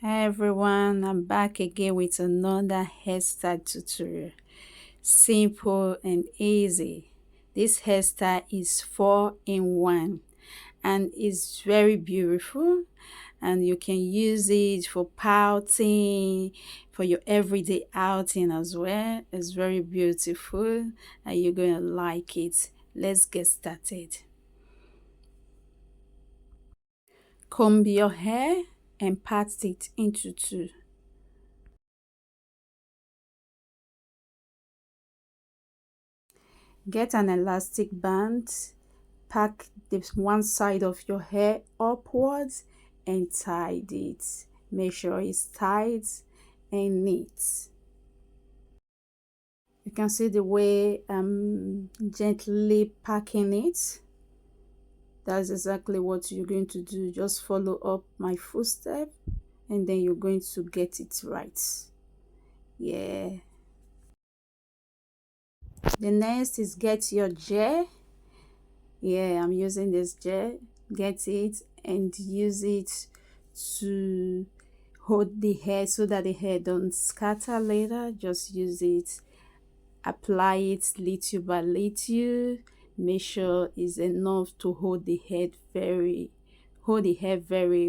Hi everyone, I'm back again with another hairstyle tutorial. Simple and easy. This hairstyle is 4 in 1 and it's very beautiful, and you can use it for pouting, for your everyday outing as well. It's very beautiful and you're gonna like it. Let's get started. Comb your hair and part it into two. Get an elastic band, pack this one side of your hair upwards and tie it. Make sure it's tight and neat. You can see the way I'm gently packing it. That's exactly what you're going to do. Just follow up my footstep and then you're going to get it right. Yeah. The next is get your gel. Yeah, I'm using this gel. Get it and use it to hold the hair so that the hair don't scatter later. Just use it, apply it little by little. Make sure it's enough to hold the hair very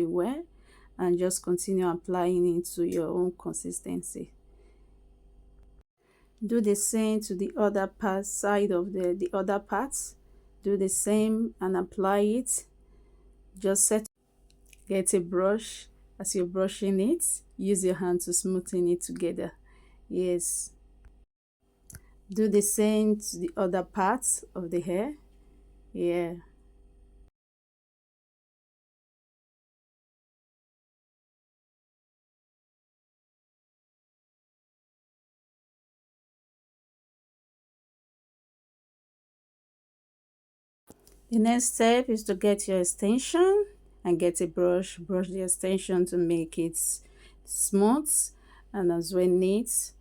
well, and just continue applying it to your own consistency. Do the same to the other part side of the other parts. Do the same and apply it. Just get a brush. As you're brushing it, use your hand to smoothen it together. Yes. Do the same to the other parts of the hair. Yeah. The next step is to get your extension and get a brush. Brush the extension to make it smooth and as well neat.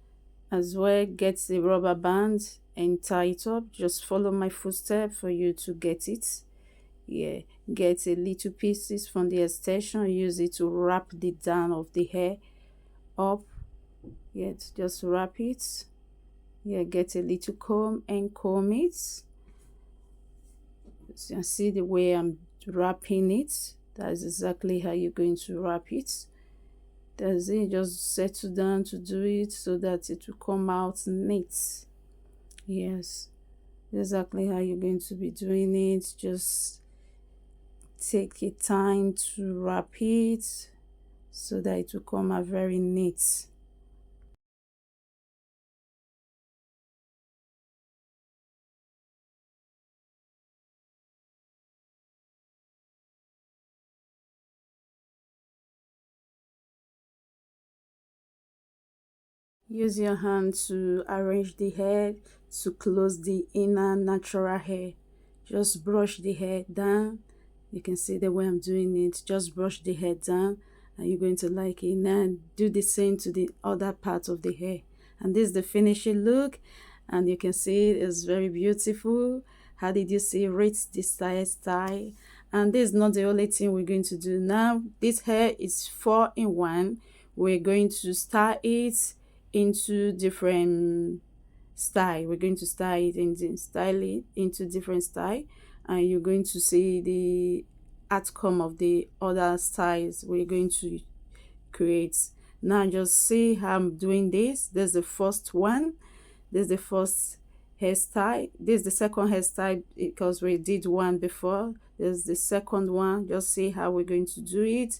As well, get the rubber band and tie it up. Just follow my footstep for you to get it. Yeah, get a little pieces from the extension, use it to wrap the down of the hair up. Yeah, just wrap it. Yeah, get a little comb and comb it. So you see the way I'm wrapping it. That's exactly how you're going to wrap it. That's it. Just settle down to do it so that it will come out neat. Yes, exactly how you're going to be doing it. Just take your time to wrap it so that it will come out very neat. Use your hand to arrange the hair to close the inner natural hair. Just brush the hair down. You can see the way I'm doing it. Just brush the hair down and you're going to like it. Now do the same to the other part of the hair. And this is the finishing look. And you can see it's very beautiful. How did you see? Rate the style. And this is not the only thing we're going to do now. This hair is 4 in 1. We're going to style it into different style. We're going to style it into different style, and you're going to see the outcome of the other styles we're going to create. Now just see how I'm doing this. There's the first one. There's the first hairstyle. This is the second hairstyle because we did one before. There's the second one. Just see how we're going to do it.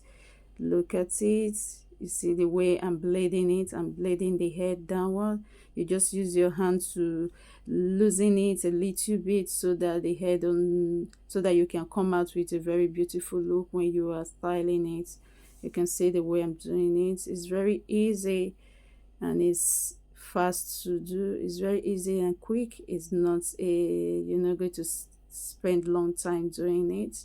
Look at it. You see the way I'm blading it. I'm blading the hair downward. You just use your hand to loosen it a little bit so that the hair don't, so that you can come out with a very beautiful look when you are styling it. You can see the way I'm doing it. It's very easy and it's fast to do. It's very easy and quick. It's not a, you're not going to spend long time doing it.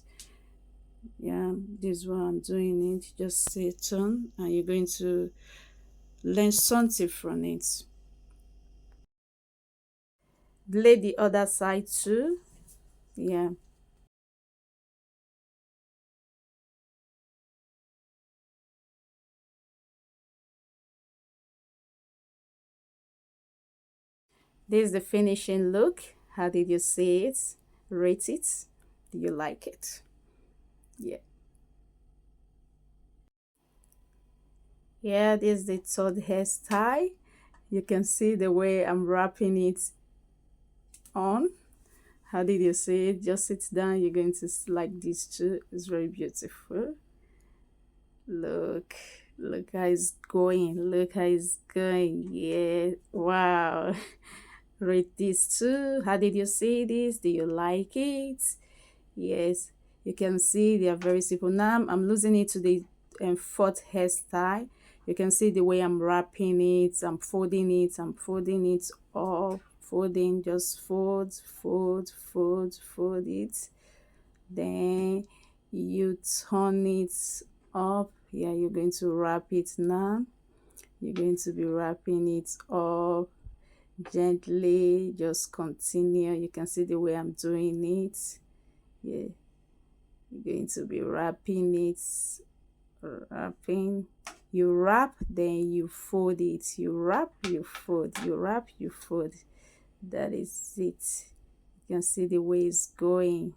Yeah, this is what I'm doing it. Just say turn and you're going to learn something from it. Blade the other side too. Yeah. This is the finishing look. How did you see it? Rate it. Do you like it? Yeah. Yeah, this is the third hairstyle. You can see the way I'm wrapping it on. How did you see it? Just sit down. You're going to like this too. It's very beautiful. Look, look how it's going. Look how it's going. Yeah, wow. Rate this too. How did you see this? Do you like it? Yes, you can see they are very simple. Now I'm losing it to the fourth hairstyle. You can see the way I'm wrapping it. I'm folding it. I'm folding it up. Folding, just fold, fold, fold, fold it. Then you turn it up. Yeah, you're going to wrap it now. You're going to be wrapping it up gently. Just continue. You can see the way I'm doing it. Yeah, you're going to be wrapping it. Wrapping. You wrap, then you fold it. You wrap, you fold. You wrap, you fold. That is it. You can see the way it's going.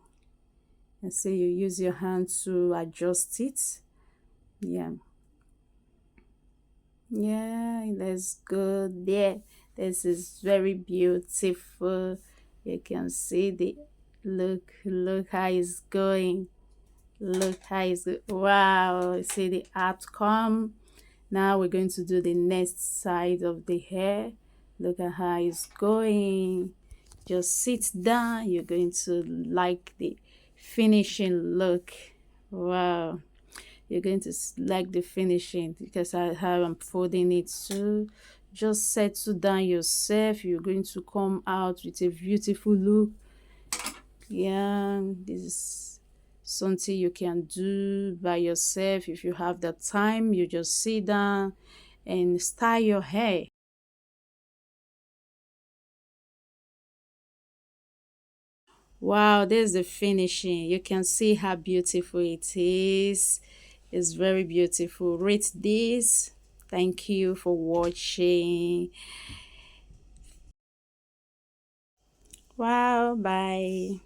And so you use your hand to adjust it. Yeah. Yeah, that's good. Yeah, this is very beautiful. You can see the look how it's going. Look how it's wow. See the outcome. Now we're going to do the next side of the hair. Look at how it's going. Just sit down. You're going to like the finishing look. Wow, you're going to like the finishing because I have I'm folding it too. Just settle down yourself. You're going to come out with a beautiful look. Yeah, this is something you can do by yourself. If you have the time, you just sit down and style your hair. Wow, there's the finishing. You can see how beautiful it is. It's very beautiful. Rate this. Thank you for watching. Wow, bye.